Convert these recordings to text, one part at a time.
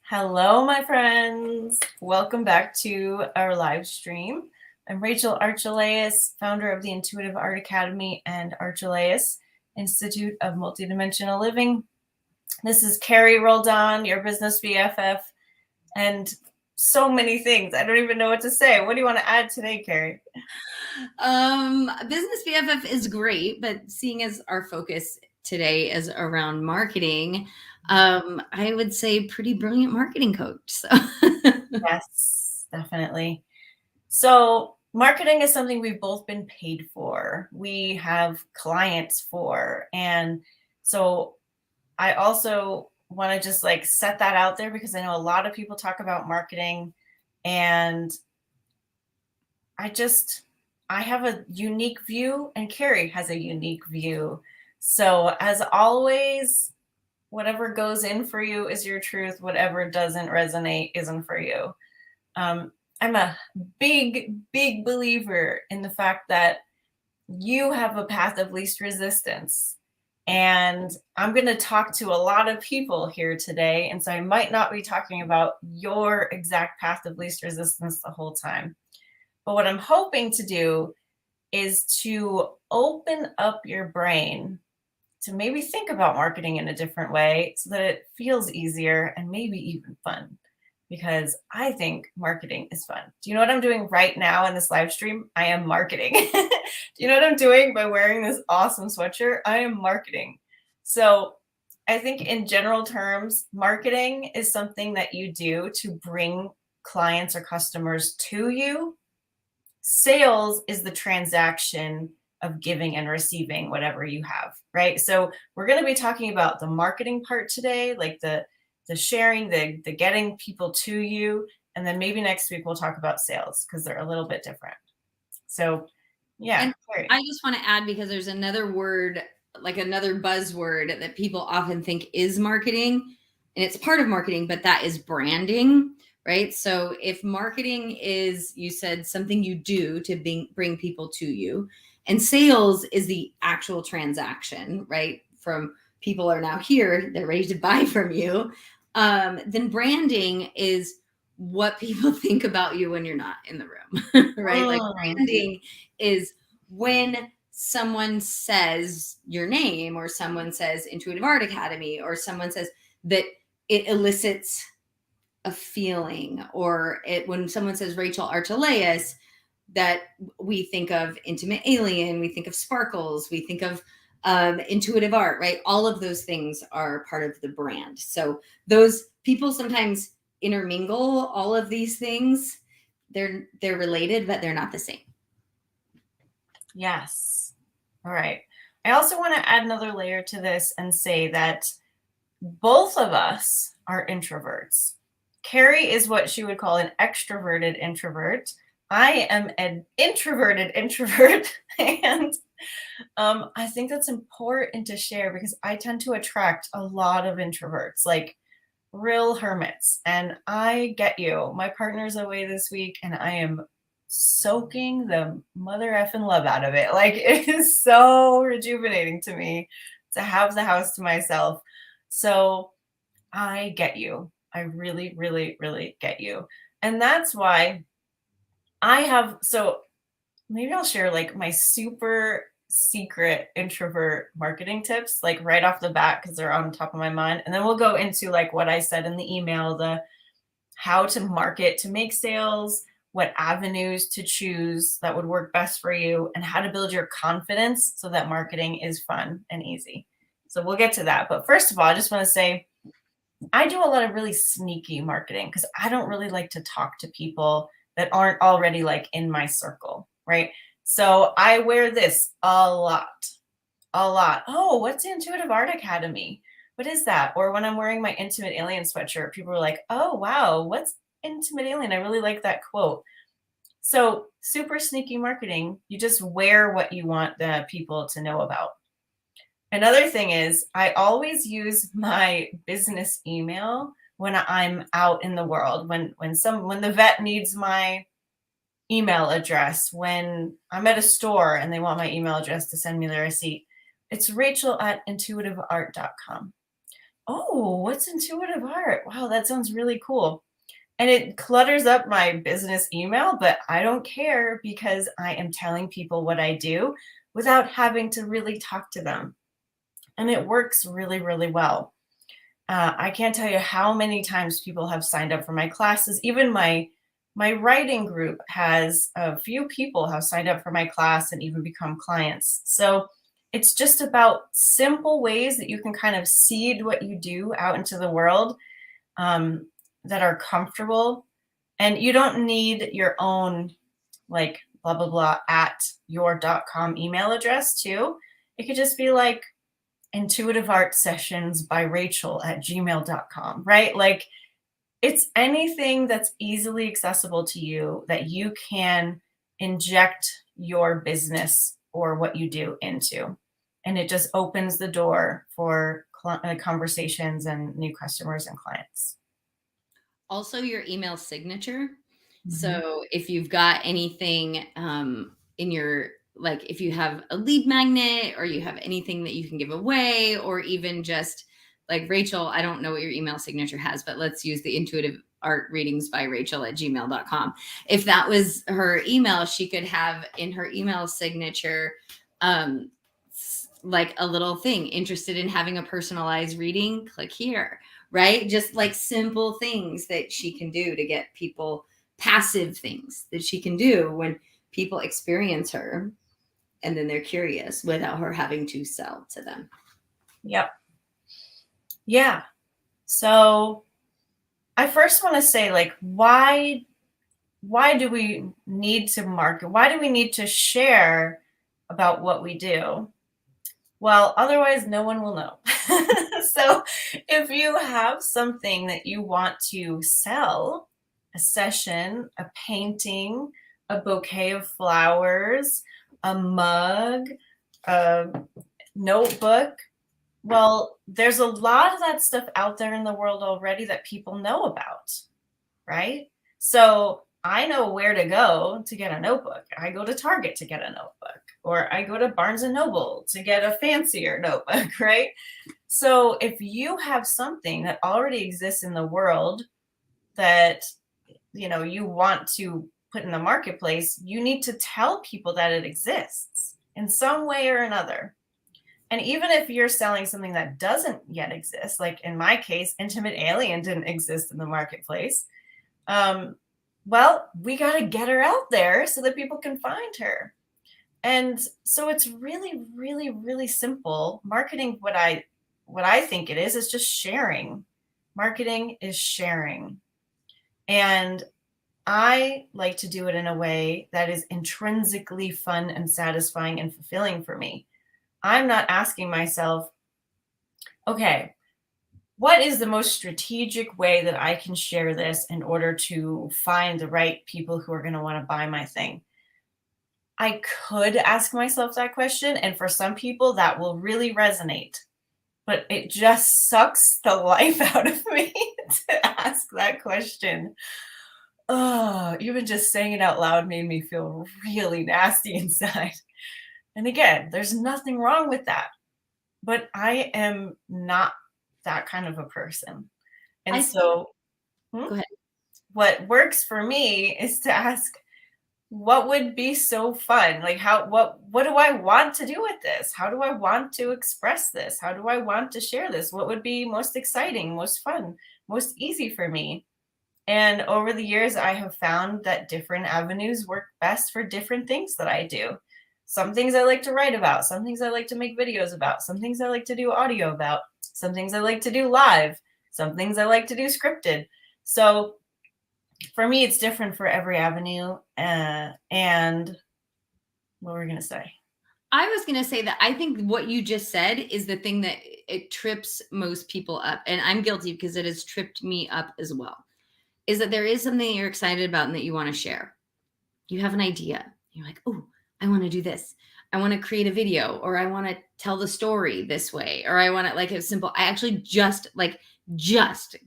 Hello, my friends. Welcome back to our live stream. I'm Rachel Archelaus, founder of the Intuitive Art Academy and Archelaus Institute of Multidimensional Living. This is Carrie Roldan, your business BFF, and so many things. I don't even know what to say. What do you want to add today, Carrie? Business BFF is great, but seeing as our focus today is around marketing, I would say pretty brilliant marketing coach. So Yes, definitely. So marketing is something we've both been paid for. We have clients for. And so I also want to just like set that out there because I know a lot of people talk about marketing, and I have a unique view and Carrie has a unique view. So as always, whatever goes in for you is your truth. Whatever doesn't resonate isn't for you. I'm a big believer in the fact that you have a path of least resistance. And I'm going to talk to a lot of people here today. And so I might not be talking about your exact path of least resistance the whole time. But what I'm hoping to do is to open up your brain to maybe think about marketing in a different way so that it feels easier and maybe even fun. Because I think marketing is fun. Do you know what I'm doing right now in this live stream? I am marketing. Do you know what I'm doing by wearing this awesome sweatshirt? I am marketing. So I think in general terms, marketing is something that you do to bring clients or customers to you. Sales is the transaction of giving and receiving whatever you have, right? So we're going to be talking about the marketing part today, like the sharing, the getting people to you. And then maybe next week we'll talk about sales because they're a little bit different. So yeah. and I just want to add, because there's another word, like another buzzword that people often think is marketing, and it's part of marketing, but that is branding, right? So if marketing is, you said, something you do to bring people to you, and sales is the actual transaction, right? From people are now here, they're ready to buy from you. Then branding is what people think about you when you're not in the room, right? Like branding is when someone says your name, or someone says Intuitive Art Academy, or someone says that, it elicits a feeling. Or when someone says Rachel Archelaus, that we think of Intimate Alien, we think of sparkles, we think of intuitive art, right? All of those things are part of the brand. So those people sometimes intermingle all of these things. They're related, but they're not the same. Yes. All right. I also want to add another layer to this and say that both of us are introverts. Carrie is what she would call an extroverted introvert. I am an introverted introvert. And I think that's important to share because I tend to attract a lot of introverts, like real hermits. And I get you. My partner's away this week and I am soaking the mother effing love out of it. Like, it is so rejuvenating to me to have the house to myself. So I get you. I really get you. And that's why so maybe I'll share like my super secret introvert marketing tips, like right off the bat, because they're on top of my mind. And then we'll go into like what I said in the email, the how to market to make sales, what avenues to choose that would work best for you, and how to build your confidence so that marketing is fun and easy. So we'll get to that. But first of all, I just want to say I do a lot of really sneaky marketing because I don't really like to talk to people that aren't already like in my circle, right? So I wear this a lot. Oh, what's the Intuitive Art Academy? What is that? Or when I'm wearing my Intimate Alien sweatshirt, people are like, oh, wow, what's Intimate Alien? I really like that quote. So super sneaky marketing. You just wear what you want the people to know about. Another thing is I always use my business email when I'm out in the world, when the vet needs my email address, when I'm at a store and they want my email address to send me the receipt. It's Rachel@intuitiveart.com. Oh, what's intuitive art? Wow, that sounds really cool. And it clutters up my business email, but I don't care because I am telling people what I do without having to really talk to them. And it works really, really well. I can't tell you how many times people have signed up for my classes. Even my writing group has a few people have signed up for my class and even become clients. So it's just about simple ways that you can kind of seed what you do out into the world, um, that are comfortable. And you don't need your own, like, blah, blah, blah at your.com email address, too. It could just be like intuitive art sessions by Rachel at gmail.com, right? Like, it's anything that's easily accessible to you that you can inject your business or what you do into. And it just opens the door for conversations and new customers and clients. Also, your email signature. Mhm. So if you've got anything in your, like if you have a lead magnet or you have anything that you can give away, or even just like Rachel, I don't know what your email signature has, but let's use the intuitive art readings by Rachel at gmail.com. If that was her email, she could have in her email signature um, like a little thing, interested in having a personalized reading, click here, right? Just like simple things that she can do to get people, passive things that she can do when people experience her and then they're curious without her having to sell to them. Yep. Yeah. So I first want to say, like, why do we need to market? Why do we need to share about what we do? Well, otherwise no one will know. So if you have something that you want to sell, a session, a painting, a bouquet of flowers, a mug, a notebook, well, there's a lot of that stuff out there in the world already that people know about, right? So I know where to go to get a notebook. I go to Target to get a notebook, or I go to Barnes and Noble to get a fancier notebook, right? So if you have something that already exists in the world that you want to put in the marketplace, you need to tell people that it exists in some way or another. And even if you're selling something that doesn't yet exist, like in my case, Intimate Alien didn't exist in the marketplace. Um, well, we got to get her out there so that people can find her. And so it's really, really, really simple. Marketing, what I think it is just sharing. Marketing is sharing. And I like to do it in a way that is intrinsically fun and satisfying and fulfilling for me. I'm not asking myself, okay, what is the most strategic way that I can share this in order to find the right people who are going to want to buy my thing? I could ask myself that question, and for some people that will really resonate, but it just sucks the life out of me to ask that question. Oh, even just saying it out loud made me feel really nasty inside. And again, there's nothing wrong with that, but I am not that kind of a person. And I think, so, go ahead. what works for me is to ask, what would be so fun? Like, what do I want to do with this? How do I want to express this? How do I want to share this? What would be most exciting, most fun, most easy for me? And over the years, I have found that different avenues work best for different things that I do. Some things I like to write about, some things I like to make videos about, some things I like to do audio about, some things I like to do live, some things I like to do scripted. So for me, it's different for every avenue. And what were we going to say? I was going to say that I think what you just said is the thing that it trips most people up. And I'm guilty because it has tripped me up as well. Is that there is something you're excited about and that you want to share. You have an idea. You're like, oh, I want to do this. I want to create a video, or I want to tell the story this way, or I want to, like, it's simple. I actually just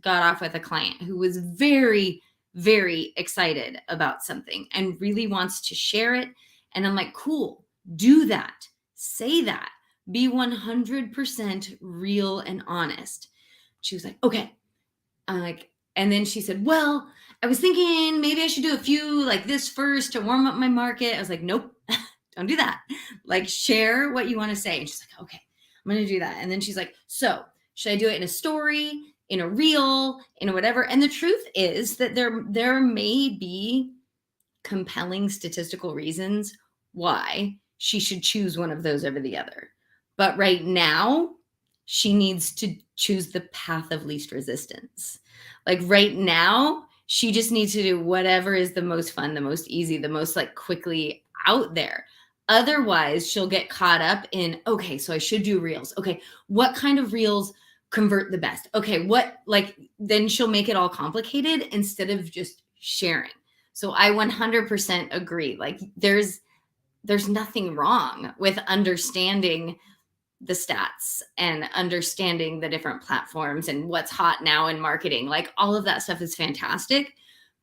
got off with a client who was very, very excited about something and really wants to share it. And I'm like, cool, do that. Say that. Be 100% real and honest. She was like, okay. I'm like, and then she said, well, I was thinking maybe I should do a few like this first to warm up my market. I was like, nope, don't do that. Like, share what you want to say. And she's like, okay, I'm going to do that. And then she's like, so should I do it in a story, in a reel, in a whatever? And the truth is that there may be compelling statistical reasons why she should choose one of those over the other. But right now, she needs to choose the path of least resistance. Like right now, she just needs to do whatever is the most fun, the most easy, the most like quickly out there. Otherwise, she'll get caught up in, okay, so I should do reels. Okay, what kind of reels convert the best? Okay, what, like, then she'll make it all complicated instead of just sharing. So I 100% agree. Like there's nothing wrong with understanding the stats and understanding the different platforms and what's hot now in marketing. Like all of that stuff is fantastic,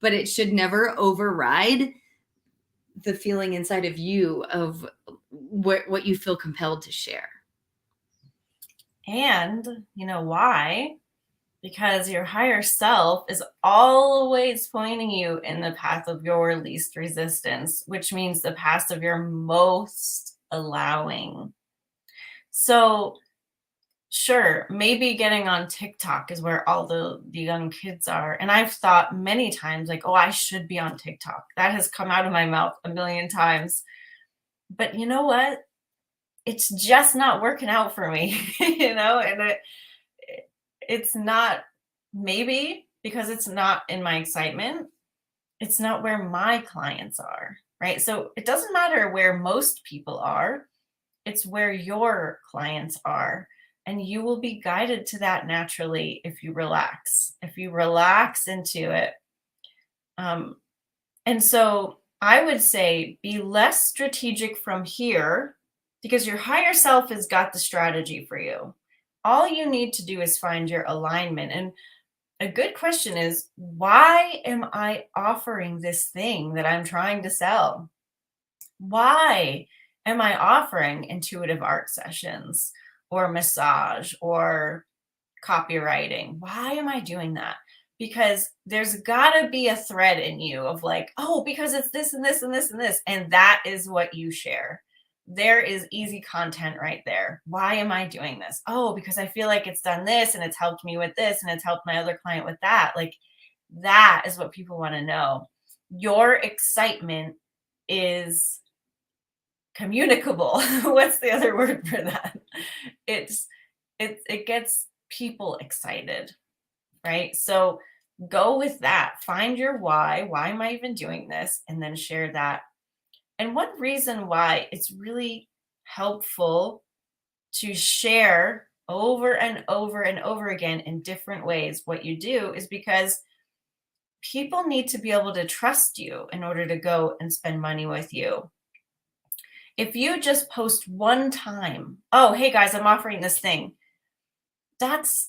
but it should never override the feeling inside of you of what you feel compelled to share. And you know why? Because your higher self is always pointing you in the path of your least resistance, which means the path of your most allowing. So sure, maybe getting on TikTok is where all the young kids are. And I've thought many times, like, oh, I should be on TikTok. That has come out of my mouth a million times. But you know what? It's just not working out for me, and it's not, maybe because it's not in my excitement, it's not where my clients are, right? So it doesn't matter where most people are, it's where your clients are. And you will be guided to that naturally if you relax into it. And so I would say be less strategic from here because your higher self has got the strategy for you. All you need to do is find your alignment. And a good question is, why am I offering this thing that I'm trying to sell? Why am I offering intuitive art sessions or massage or copywriting? Why am I doing that? Because there's got to be a thread in you of like, oh, because it's this and this and this and this. And that is what you share. There is easy content right there. Why am I doing this? Oh, because I feel like it's done this and it's helped me with this and it's helped my other client with that. Like that is what people want to know. Your excitement is communicable. What's the other word for that? It gets people excited, right? So go with that. Find your why. Why am I even doing this? And then share that. And one reason why it's really helpful to share over and over and over again in different ways what you do is because people need to be able to trust you in order to go and spend money with you. If you just post one time, oh, hey guys, I'm offering this thing, that's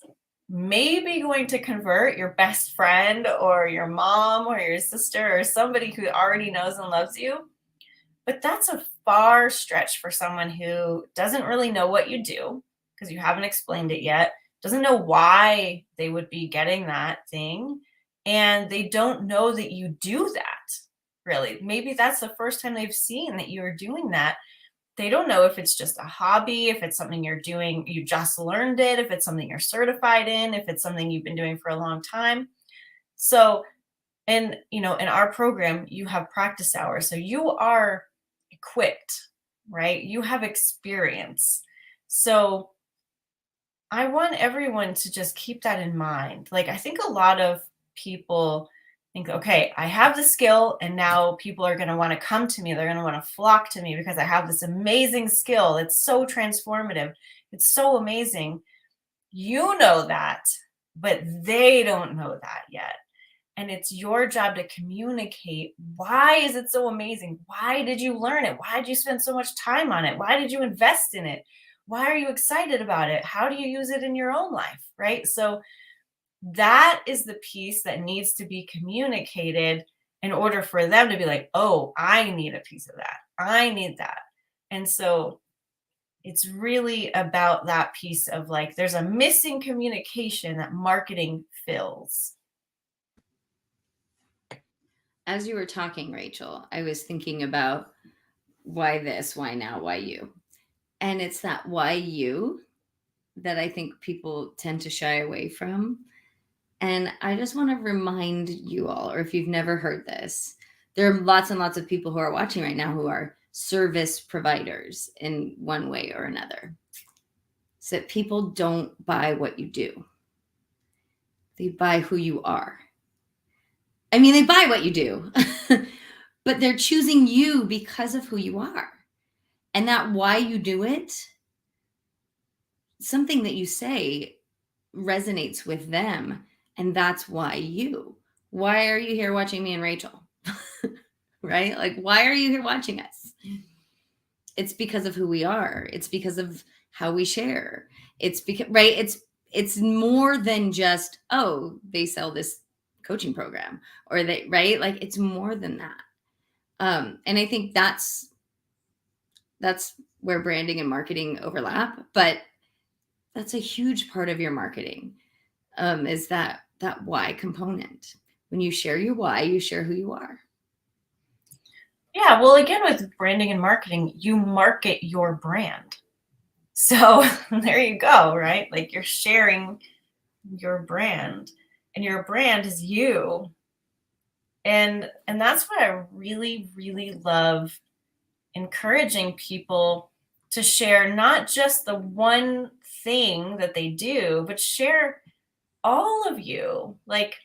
maybe going to convert your best friend or your mom or your sister or somebody who already knows and loves you. But that's a far stretch for someone who doesn't really know what you do because you haven't explained it yet, doesn't know why they would be getting that thing, and they don't know that you do that, really. Maybe that's the first time they've seen that you're doing that. They don't know if it's just a hobby, if it's something you're doing, you just learned it, if it's something you're certified in, if it's something you've been doing for a long time. So, and in our program, you have practice hours. So you are equipped, right? You have experience. So I want everyone to just keep that in mind. Like, I think a lot of people think, okay, I have the skill and now people are going to want to come to me. They're going to want to flock to me because I have this amazing skill. It's so transformative. It's so amazing. You know that, but they don't know that yet. And it's your job to communicate. Why is it so amazing? Why did you learn it? Why did you spend so much time on it? Why did you invest in it? Why are you excited about it? How do you use it in your own life? Right? So that is the piece that needs to be communicated in order for them to be like, oh, I need a piece of that. I need that. And so it's really about that piece of like, there's a missing communication that marketing fills. As you were talking, Rachel, I was thinking about why this, why now, why you? And it's that why you that I think people tend to shy away from. And I just want to remind you all, or if you've never heard this, there are lots and lots of people who are watching right now who are service providers in one way or another. So that people don't buy what you do, they buy who you are. I mean, they buy what you do, but they're choosing you because of who you are. And that why you do it, something that you say resonates with them. And that's why you. Why are you here watching me and Rachel? Right? Like, why are you here watching us? It's because of who we are. It's because of how we share. It's because, right? It's more than just, oh, they sell this coaching program, or they, right? Like, it's more than that. And I think that's where branding and marketing overlap, but that's a huge part of your marketing, is that why component. When you share your why, you share who you are. Yeah, well, again, with branding and marketing, you market your brand. So there you go, right? Like, you're sharing your brand, and your brand is you. And that's what I really, really love encouraging people to share, not just the one thing that they do, but share all of you. Like,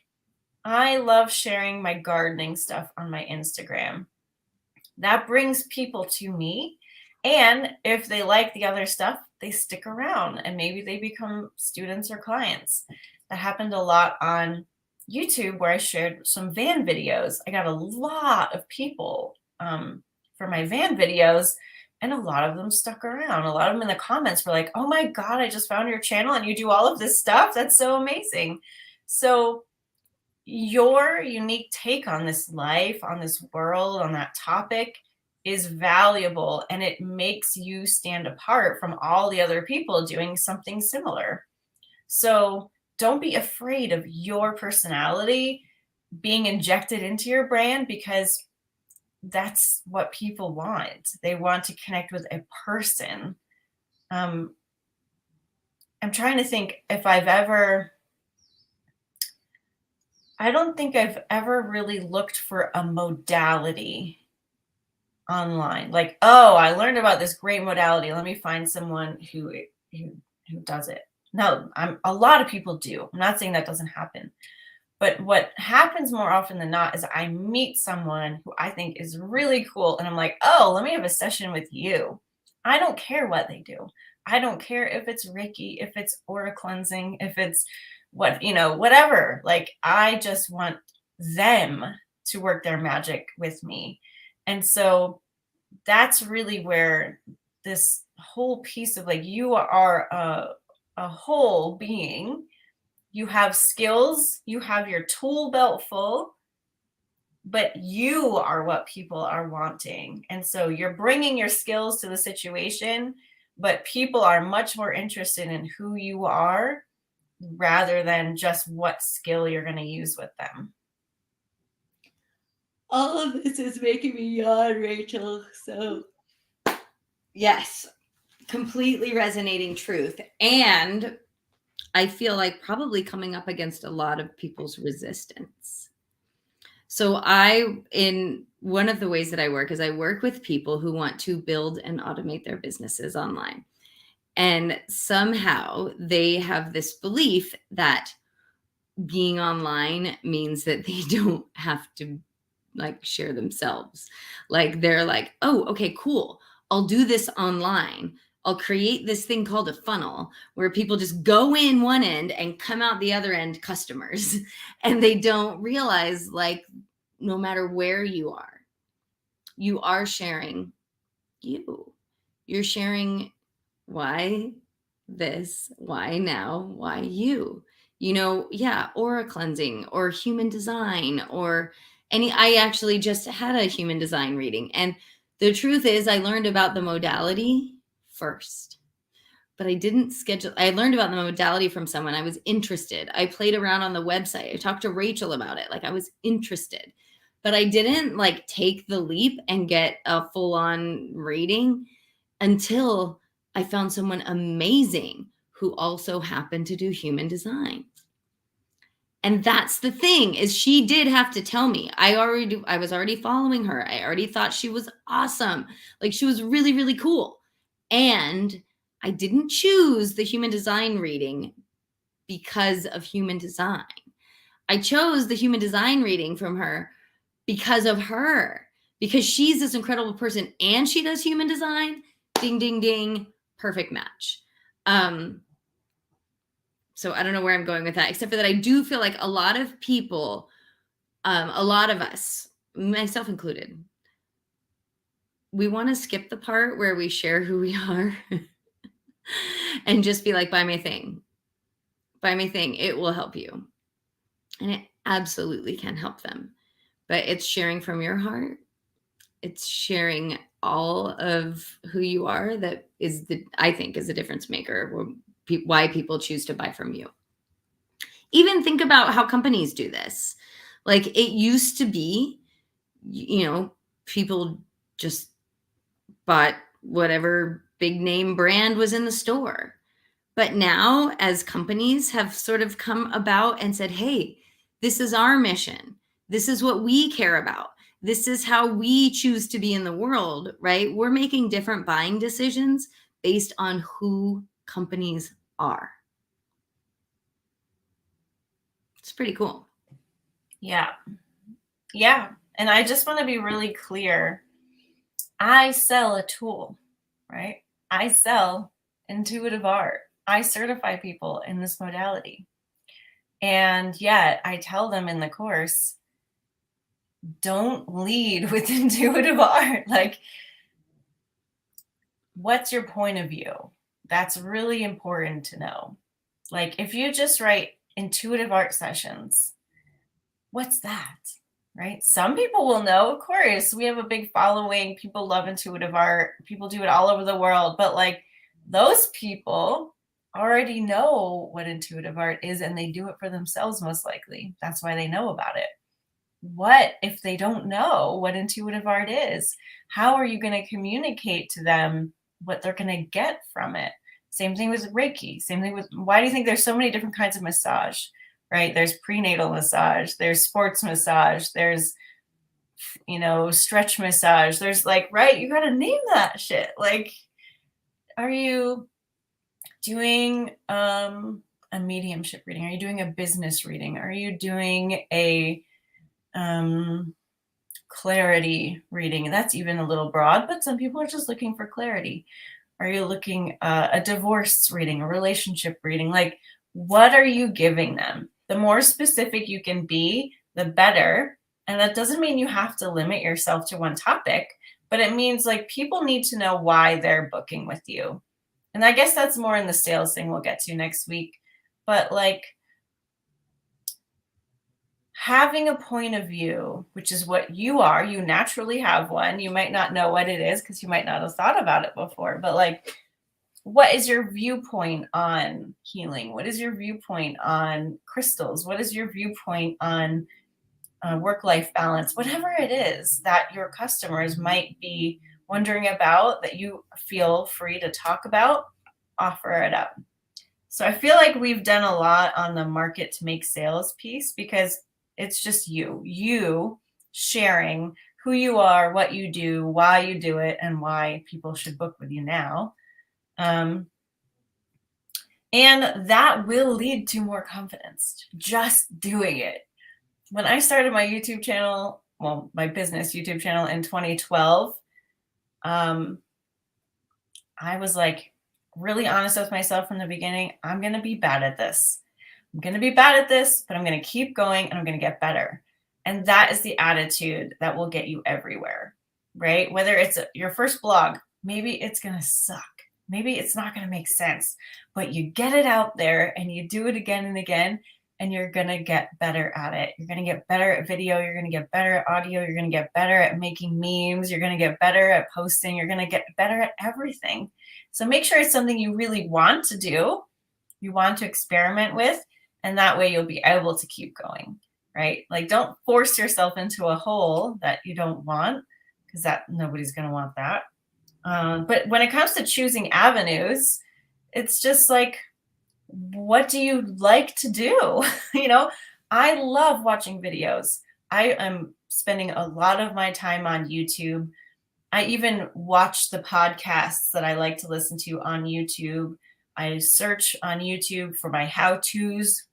I love sharing my gardening stuff on my Instagram. That brings people to me. And if they like the other stuff, they stick around and maybe they become students or clients. That happened a lot on YouTube, where I shared some van videos. I got a lot of people for my van videos, and a lot of them stuck around. A lot of them in the comments were like, oh my God, I just found your channel and you do all of this stuff. That's so amazing. So your unique take on this life, on this world, on that topic is valuable, and it makes you stand apart from all the other people doing something similar. So don't be afraid of your personality being injected into your brand, because that's what people want. They want to connect with a person. I'm trying to think if I don't think I've ever really looked for a modality online. Like, oh, I learned about this great modality. Let me find someone who does it. No, a lot of people do. I'm not saying that doesn't happen. But what happens more often than not is I meet someone who I think is really cool, and I'm like, oh, let me have a session with you. I don't care what they do. I don't care if it's Reiki, if it's aura cleansing, if it's whatever. Like, I just want them to work their magic with me. And so that's really where this whole piece of, like, you are a whole being. You have skills, you have your tool belt full, but you are what people are wanting. And so you're bringing your skills to the situation, but people are much more interested in who you are rather than just what skill you're going to use with them. All of this is making me yawn, Rachel. So, yes, completely resonating truth. And I feel like probably coming up against a lot of people's resistance. So in one of the ways that I work is I work with people who want to build and automate their businesses online. And somehow they have this belief that being online means that they don't have to like share themselves. Like, they're like, oh, okay, cool. I'll do this online. I'll create this thing called a funnel where people just go in one end and come out the other end customers. And they don't realize, like, no matter where you are sharing you. You're sharing why this, why now, why you. Yeah, aura cleansing or human design or I actually just had a human design reading. And the truth is, I learned about the modality first. But I didn't schedule. I learned about the modality from someone. I was interested. I played around on the website. I talked to Rachel about it. Like, I was interested, but I didn't like take the leap and get a full on reading until I found someone amazing who also happened to do human design. And that's the thing, is she did have to tell me. I was already following her. I already thought she was awesome. Like, she was really, really cool. And I didn't choose the human design reading because of human design. I chose the human design reading from her because of her, because she's this incredible person and she does human design. Ding, ding, ding. Perfect match. So I don't know where I'm going with that, except for that I do feel like a lot of people, a lot of us, myself included, we want to skip the part where we share who we are and just be like, buy my thing. Buy my thing. It will help you. And it absolutely can help them. But it's sharing from your heart. It's sharing all of who you are that is I think is a difference maker, why people choose to buy from you. Even think about how companies do this. Like, it used to be, people just bought whatever big name brand was in the store. But now, as companies have sort of come about and said, hey, this is our mission. This is what we care about. This is how we choose to be in the world, right? We're making different buying decisions based on who companies are. It's pretty cool. Yeah. Yeah. And I just want to be really clear. I sell a tool, right? I sell intuitive art. I certify people in this modality. And yet I tell them in the course, don't lead with intuitive art. Like, what's your point of view? That's really important to know. Like, if you just write intuitive art sessions, what's that? Right? Some people will know, of course. We have a big following. People love intuitive art. People do it all over the world. But like, those people already know what intuitive art is, and they do it for themselves, most likely. That's why they know about it. What if they don't know what intuitive art is? How are you going to communicate to them what they're going to get from it? Same thing with Reiki. Same thing with, why do you think there's so many different kinds of massage, right? There's prenatal massage, there's sports massage, there's, stretch massage. There's like, right, you got to name that shit. Like, are you doing a mediumship reading? Are you doing a business reading? Are you doing a clarity reading? That's even a little broad, but some people are just looking for clarity. Are you looking a divorce reading, a relationship reading? Like, what are you giving them? The more specific you can be, the better. And that doesn't mean you have to limit yourself to one topic, but it means like people need to know why they're booking with you. And I guess that's more in the sales thing we'll get to next week. But like, having a point of view, which is what you are, you naturally have one. You might not know what it is because you might not have thought about it before, but like, what is your viewpoint on healing? What is your viewpoint on crystals? What is your viewpoint on work-life balance? Whatever it is that your customers might be wondering about that you feel free to talk about, offer it up. So I feel like we've done a lot on the market to make sales piece, because it's just you sharing who you are, what you do, why you do it, and why people should book with you now. And that will lead to more confidence, just doing it. When I started my YouTube channel, well, my business YouTube channel in 2012, I was like really honest with myself from the beginning. I'm going to be bad at this. I'm going to be bad at this, but I'm going to keep going and I'm going to get better. And that is the attitude that will get you everywhere, right? Whether it's your first blog, maybe it's going to suck. Maybe it's not going to make sense, but you get it out there and you do it again and again, and you're going to get better at it. You're going to get better at video. You're going to get better at audio. You're going to get better at making memes. You're going to get better at posting. You're going to get better at everything. So make sure it's something you really want to do, you want to experiment with, and that way you'll be able to keep going, right? Like, don't force yourself into a hole that you don't want, because that nobody's going to want that. But when it comes to choosing avenues, it's just like, what do you like to do? You know, I love watching videos. I am spending a lot of my time on YouTube. I even watch the podcasts that I like to listen to on YouTube. I search on YouTube for my how-tos.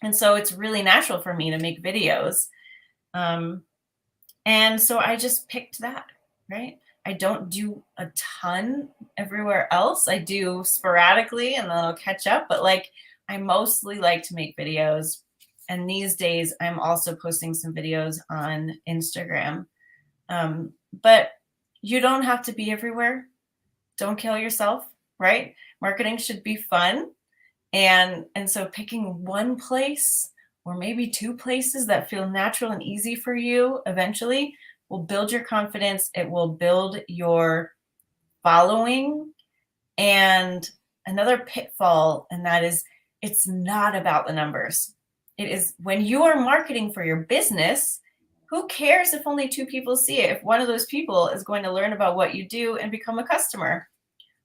And so it's really natural for me to make videos. And so I just picked that, right? I don't do a ton everywhere else. I do sporadically and then I'll catch up, but like, I mostly like to make videos. And these days I'm also posting some videos on Instagram. But you don't have to be everywhere. Don't kill yourself, right? Marketing should be fun. And so picking one place or maybe two places that feel natural and easy for you eventually will build your confidence. It will build your following. And another pitfall, and that is, it's not about the numbers. It is when you are marketing for your business, who cares if only 2 people see it? If one of those people is going to learn about what you do and become a customer.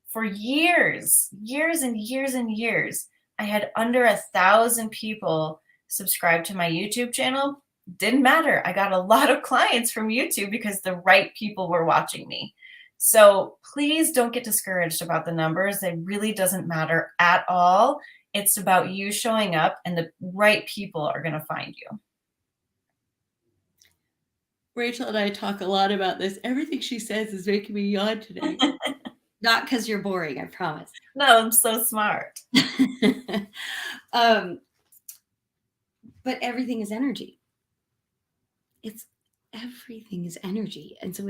For years and years, I had under 1,000 people subscribe to my YouTube channel. Didn't matter. I got a lot of clients from YouTube because the right people were watching me. So please don't get discouraged about the numbers. It really doesn't matter at all. It's about you showing up, and the right people are going to find you. Rachel and I talk a lot about this. Everything she says is making me yawn today. Not because you're boring, I promise. No, I'm so smart. But everything is energy. Everything is energy. And so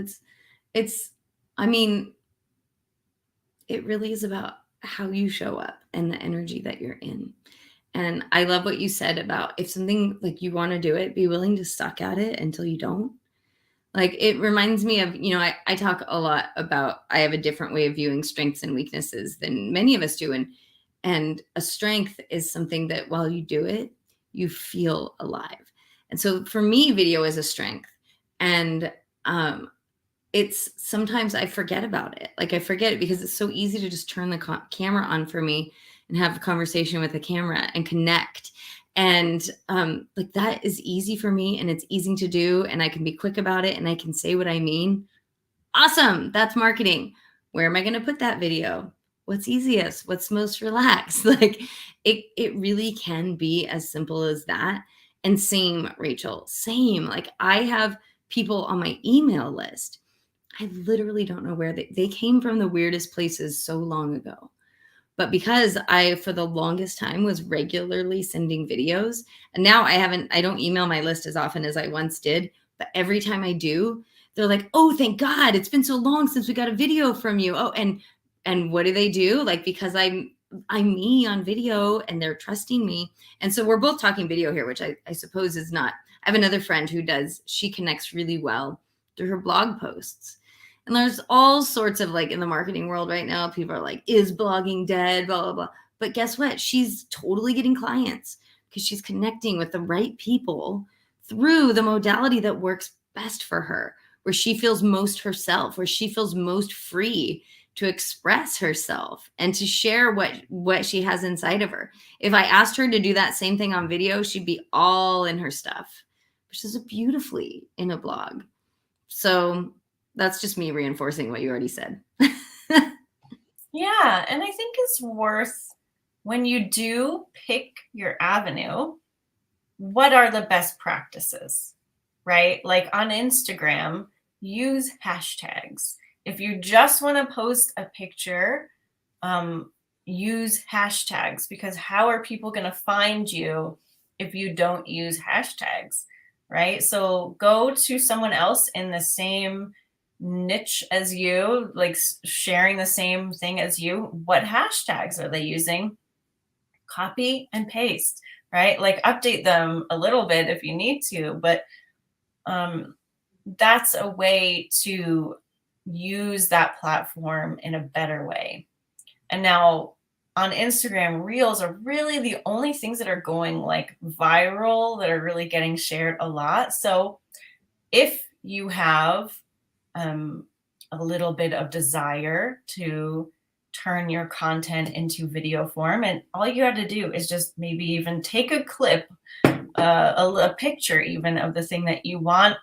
I mean, it really is about how you show up and the energy that you're in. And I love what you said about, if something like you want to do it, be willing to suck at it until you don't. Like, it reminds me of, you know, I talk a lot about, I have a different way of viewing strengths and weaknesses than many of us do. And a strength is something that while you do it, you feel alive. And so for me, video is a strength. And it's sometimes I forget about it. Like, I forget it because it's so easy to just turn the camera on for me and have a conversation with the camera and connect. And like, that is easy for me, and it's easy to do, and I can be quick about it, and I can say what I mean. Awesome. That's marketing. Where am I going to put that video? What's easiest? What's most relaxed? Like, it really can be as simple as that. And same, Rachel, same. Like, I have people on my email list. I literally don't know where they came from, the weirdest places so long ago. But because I, for the longest time, was regularly sending videos, and now I don't email my list as often as I once did, but every time I do, they're like, oh, thank God, it's been so long since we got a video from you. Oh, and what do? Like, because I'm me on video and they're trusting me. And so we're both talking video here, which I suppose is not, I have another friend who she connects really well through her blog posts. And there's all sorts of, like, in the marketing world right now, people are like, is blogging dead, blah, blah, blah. But guess what? She's totally getting clients because she's connecting with the right people through the modality that works best for her, where she feels most herself, where she feels most free to express herself and to share what she has inside of her. If I asked her to do that same thing on video, she'd be all in her stuff. But she does it beautifully in a blog. So that's just me reinforcing what you already said. Yeah. And I think it's worth, when you do pick your avenue, what are the best practices, right? Like on Instagram, use hashtags. If you just want to post a picture, use hashtags, because how are people going to find you if you don't use hashtags, right? So go to someone else in the same niche as you, like sharing the same thing as you. What hashtags are they using? Copy and paste, right? Like update them a little bit if you need to, but that's a way to use that platform in a better way. And now on Instagram, Reels are really the only things that are going like viral, that are really getting shared a lot. So if you have a little bit of desire to turn your content into video form, and all you have to do is just maybe even take a clip, a picture even of the thing that you want,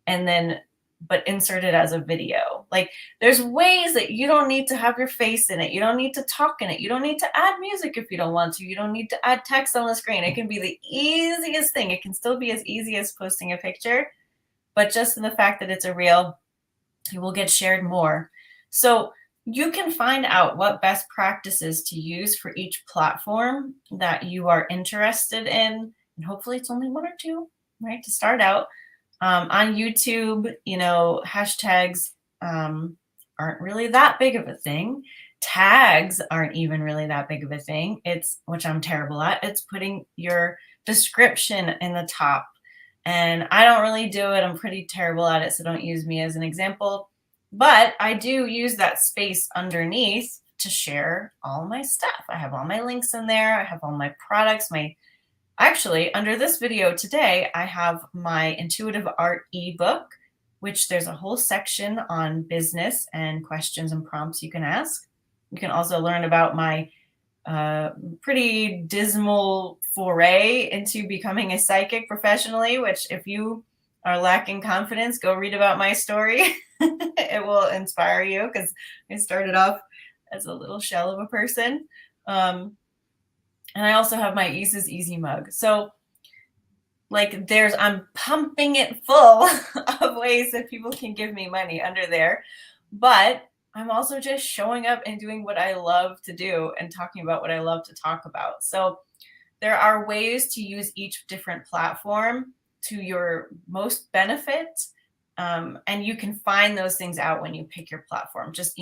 and then but insert it as a video. Like there's ways that you don't need to have your face in it. You don't need to talk in it. You don't need to add music if you don't want to. You don't need to add text on the screen. It can be the easiest thing. It can still be as easy as posting a picture, but just in the fact that it's a reel, it will get shared more. So you can find out what best practices to use for each platform that you are interested in. And hopefully it's only one or two, right, to start out. On YouTube, hashtags aren't really that big of a thing. Tags aren't even really that big of a thing. It's, which I'm terrible at, it's putting your description in the top. And I don't really do it. I'm pretty terrible at it, so don't use me as an example. But I do use that space underneath to share all my stuff. I have all my links in there. I have all my products, Actually, under this video today, I have my intuitive art ebook, which there's a whole section on business and questions and prompts you can ask. You can also learn about my pretty dismal foray into becoming a psychic professionally, which if you are lacking confidence, go read about my story. It will inspire you because I started off as a little shell of a person. And I also have my Aces Easy mug. So like I'm pumping it full of ways that people can give me money under there. But I'm also just showing up and doing what I love to do and talking about what I love to talk about. So there are ways to use each different platform to your most benefit. And you can find those things out when you pick your platform. Just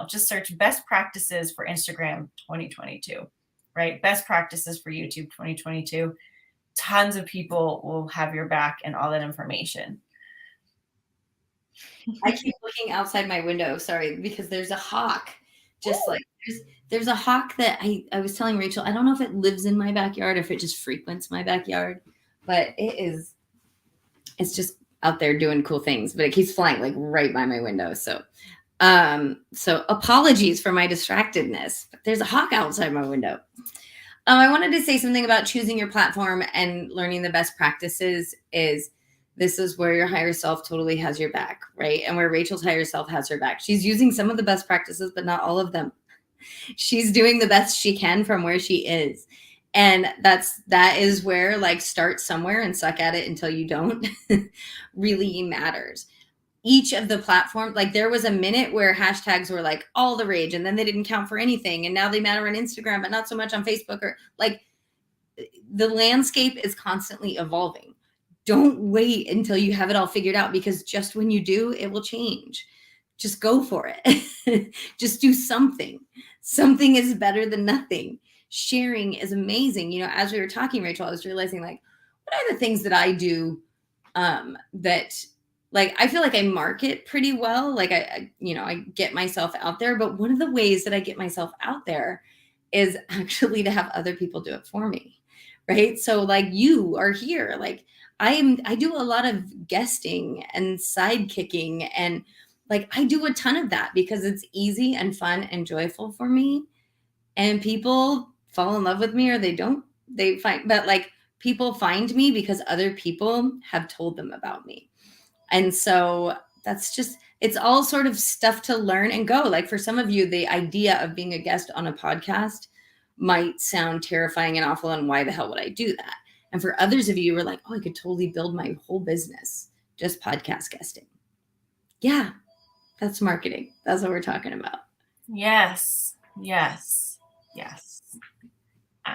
just search best practices for Instagram 2022. Right? Best practices for YouTube 2022. Tons of people will have your back and all that information. I keep looking outside my window, sorry, because there's a hawk. Just like there's a hawk that I was telling Rachel, I don't know if it lives in my backyard, if it just frequents my backyard, but it's just out there doing cool things, but it keeps flying like right by my window. So apologies for my distractedness, but there's a hawk outside my window. I wanted to say something about choosing your platform and learning the best practices. This is where your higher self totally has your back, right? And where Rachel's higher self has her back. She's using some of the best practices, but not all of them. She's doing the best she can from where she is. And that is where like start somewhere and suck at it until you don't really matters. Each of the platforms, like there was a minute where hashtags were like all the rage and then they didn't count for anything. And now they matter on Instagram, but not so much on Facebook. Or like the landscape is constantly evolving. Don't wait until you have it all figured out, because just when you do, it will change. Just go for it. Just do something. Something is better than nothing. Sharing is amazing. As we were talking, Rachel, I was realizing like, what are the things that I do that like, I feel like I market pretty well. Like I get myself out there, but one of the ways that I get myself out there is actually to have other people do it for me. Right. So like you are here, like I do a lot of guesting and sidekicking, and like I do a ton of that because it's easy and fun and joyful for me. And people fall in love with me, or they don't, but like people find me because other people have told them about me. And so it's all sort of stuff to learn and go. Like for some of you, the idea of being a guest on a podcast might sound terrifying and awful. And why the hell would I do that? And for others of you, we're like, oh, I could totally build my whole business just podcast guesting. Yeah, that's marketing. That's what we're talking about. Yes.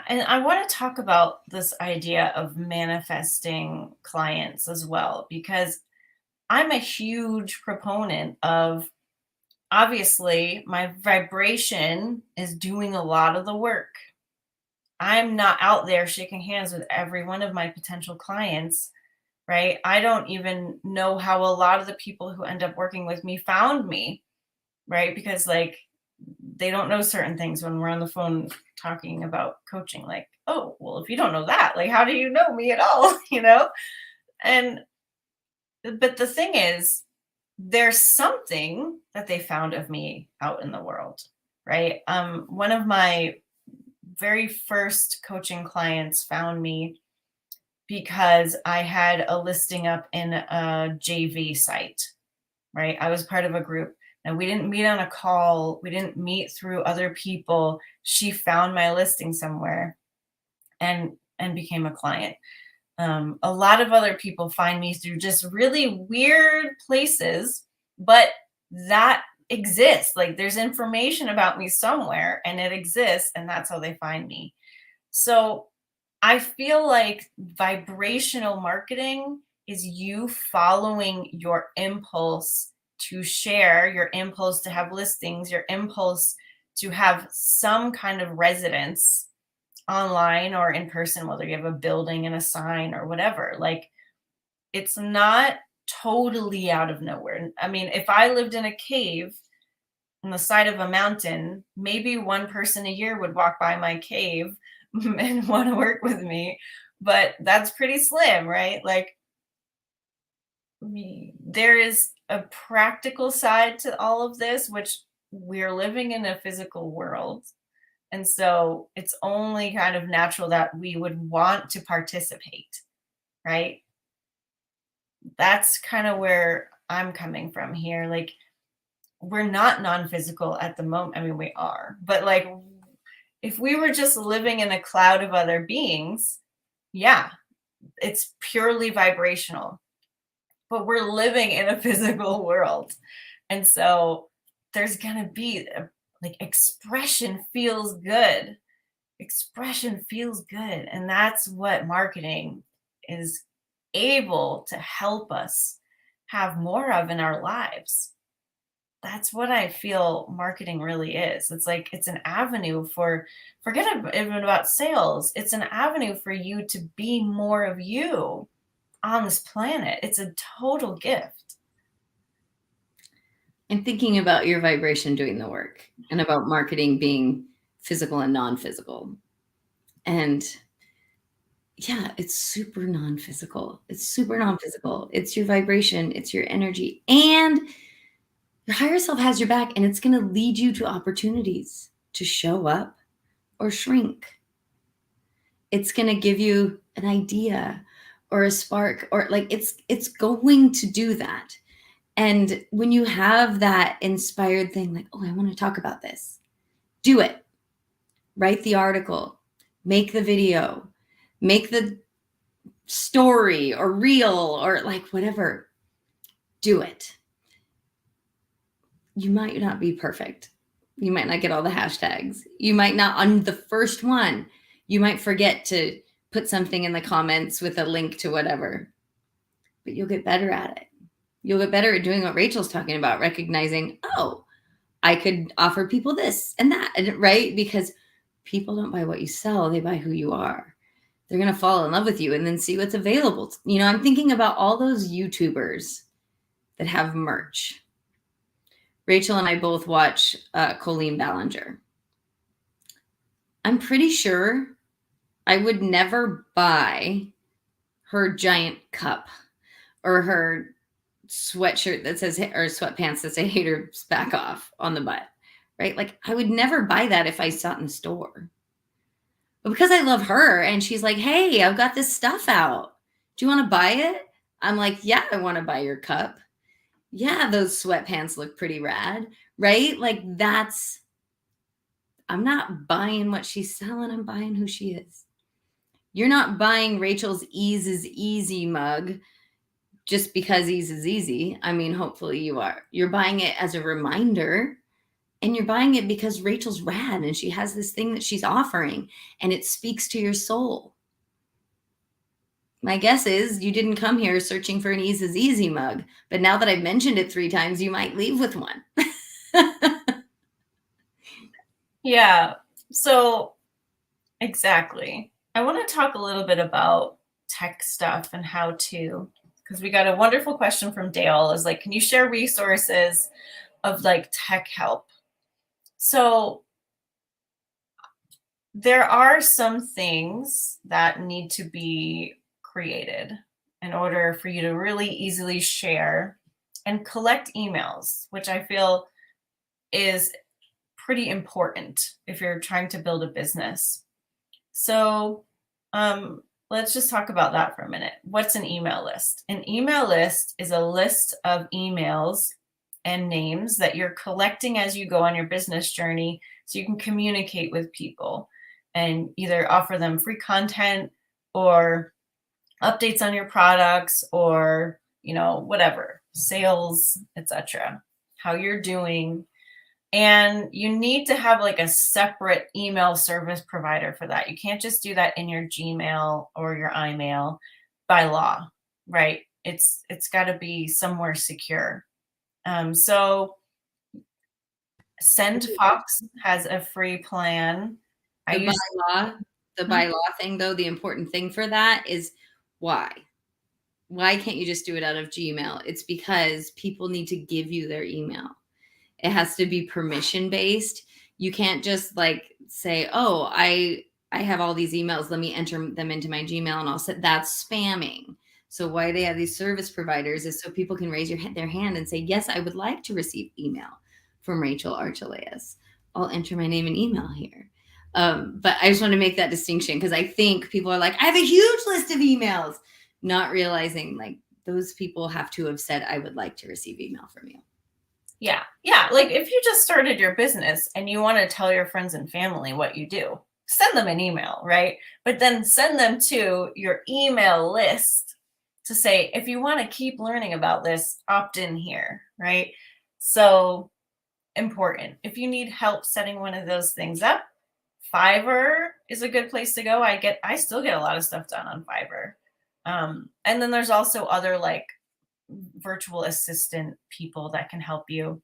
And I want to talk about this idea of manifesting clients as well, because I'm a huge proponent of, obviously, my vibration is doing a lot of the work. I'm not out there shaking hands with every one of my potential clients, right? I don't even know how a lot of the people who end up working with me found me, right? Because like they don't know certain things when we're on the phone talking about coaching, like, oh, well, if you don't know that, like, how do you know me at all? You know? And, but the thing is, there's something that they found of me out in the world, right? One of my very first coaching clients found me because I had a listing up in a JV site, right? I was part of a group. And we didn't meet on a call. We didn't meet through other people. She found my listing somewhere and became a client. A lot of other people find me through just really weird places, but that exists. Like there's information about me somewhere and it exists, and that's how they find me. So I feel like vibrational marketing is you following your impulse to share, your impulse to have listings, your impulse to have some kind of residence online or in person, whether you have a building and a sign or whatever. Like it's not totally out of nowhere. I mean, if I lived in a cave on the side of a mountain, maybe one person a year would walk by my cave and want to work with me, but that's pretty slim, right? Like there is a practical side to all of this, which we're living in a physical world. And so it's only kind of natural that we would want to participate, right? That's kind of where I'm coming from here. Like, we're not non physical at the moment. I mean, we are, but like, if we were just living in a cloud of other beings, yeah, it's purely vibrational. But we're living in a physical world. And so there's going to be like expression feels good. Expression feels good. And that's what marketing is able to help us have more of in our lives. That's what I feel marketing really is. It's like it's an avenue for, forget even about sales. It's an avenue for you to be more of you on this planet. It's a total gift. I'm thinking about your vibration doing the work and about marketing being physical and non-physical. And yeah, it's super non-physical. It's super non-physical. It's your vibration, it's your energy, and your higher self has your back, and it's going to lead you to opportunities to show up or shrink. It's going to give you an idea or a spark, or like it's going to do that. And when you have that inspired thing, like, oh, I want to talk about this, do it. Write the article, make the video, make the story or reel or like whatever. Do it. You might not be perfect. You might not get all the hashtags. You might not on the first one. You might forget to put something in the comments with a link to whatever, but you'll get better at it. You'll get better at doing what Rachel's talking about, recognizing, oh, I could offer people this and that, right? Because people don't buy what you sell, they buy who you are. They're going to fall in love with you and then see what's available. You know, I'm thinking about all those YouTubers that have merch. Rachel and I both watch Colleen Ballinger. I'm pretty sure I would never buy her giant cup or her sweatshirt that says, or sweatpants that say haters back off on the butt, right? Like I would never buy that if I saw it in the store. But because I love her and she's like, hey, I've got this stuff out. Do you want to buy it? I'm like, yeah, I want to buy your cup. Yeah, those sweatpants look pretty rad, right? Like that's, I'm not buying what she's selling. I'm buying who she is. You're not buying Rachel's Ease is Easy mug just because ease is easy. I mean, hopefully you are. You're buying it as a reminder, and you're buying it because Rachel's rad and she has this thing that she's offering and it speaks to your soul. My guess is you didn't come here searching for an ease is easy mug, but now that I've mentioned it 3 times, you might leave with one. Yeah. So Exactly. I want to talk a little bit about tech stuff and how to, because we got a wonderful question from Dale is like, can you share resources of like tech help? So there are some things that need to be created in order for you to really easily share and collect emails, which I feel is pretty important if you're trying to build a business. So let's just talk about that for a minute. What's an email list? An email list is a list of emails and names that you're collecting as you go on your business journey so you can communicate with people and either offer them free content or updates on your products or, whatever, sales, etc. How you're doing, and you need to have like a separate email service provider for that. You can't just do that in your Gmail or your iMail by law, right? It's got to be somewhere secure. So SendFox has a free plan. I The use bylaw, the Mhm. bylaw thing though, the important thing for that is why? Why can't you just do it out of Gmail? It's because people need to give you their email. It has to be permission based. You can't just like say, "Oh, I have all these emails. Let me enter them into my Gmail," and I'll say that's spamming. So why they have these service providers is so people can raise their hand and say, "Yes, I would like to receive email from Rachel Archelaus. I'll enter my name and email here." But I just want to make that distinction because I think people are like, "I have a huge list of emails," not realizing like those people have to have said, "I would like to receive email from you." Yeah. Yeah. Like if you just started your business and you want to tell your friends and family what you do, send them an email, right? But then send them to your email list to say, if you want to keep learning about this, opt in here, right? So important. If you need help setting one of those things up, Fiverr is a good place to go. I still get a lot of stuff done on Fiverr. And then there's also other like virtual assistant people that can help you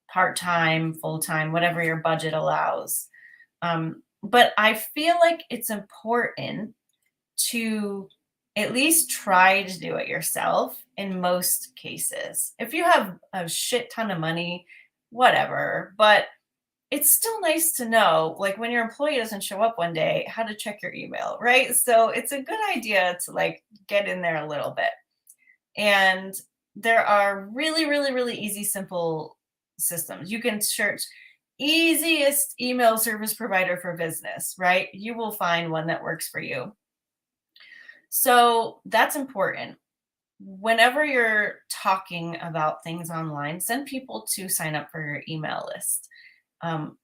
part-time, full-time, whatever your budget allows. But I feel like it's important to at least try to do it yourself in most cases. If you have a shit ton of money, whatever, but it's still nice to know, like when your employee doesn't show up one day, how to check your email, right? So it's a good idea to like get in there a little bit. And there are really, really, really easy, simple systems. You can search easiest email service provider for business, right? You will find one that works for you. So that's important. Whenever you're talking about things online, send people to sign up for your email list.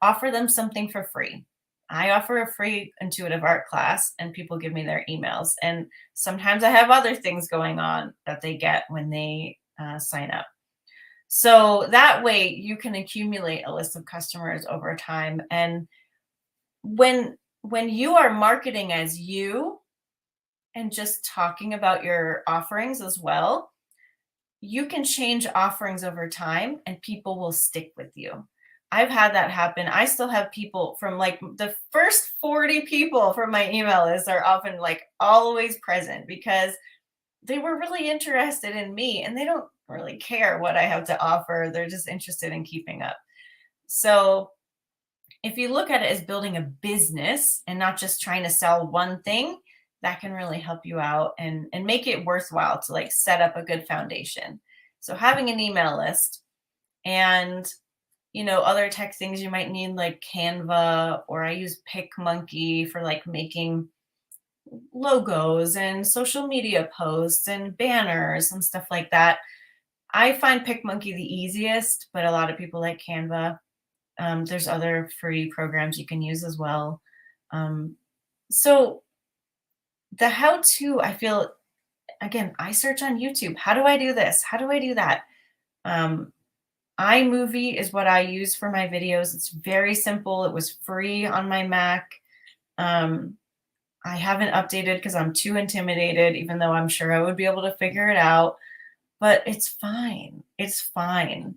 Offer them something for free. I offer a free intuitive art class, and people give me their emails. And sometimes I have other things going on that they get when they sign up. So that way you can accumulate a list of customers over time. And when you are marketing as you and just talking about your offerings as well, you can change offerings over time and people will stick with you. I've had that happen. I still have people from like the first 40 people from my email list are often like always present because they were really interested in me and they don't really care what I have to offer. They're just interested in keeping up. So if you look at it as building a business and not just trying to sell one thing, that can really help you out and make it worthwhile to like set up a good foundation. So having an email list and other tech things you might need like Canva, or I use PicMonkey for like making logos and social media posts and banners and stuff like that. I find PicMonkey the easiest, but a lot of people like Canva. There's other free programs you can use as well. So the how to, I feel, again, I search on YouTube. How do I do this? How do I do that? Um, iMovie is what I use for my videos. It's very simple. It was free on my Mac. I haven't updated because I'm too intimidated, even though I'm sure I would be able to figure it out. But it's fine. It's fine.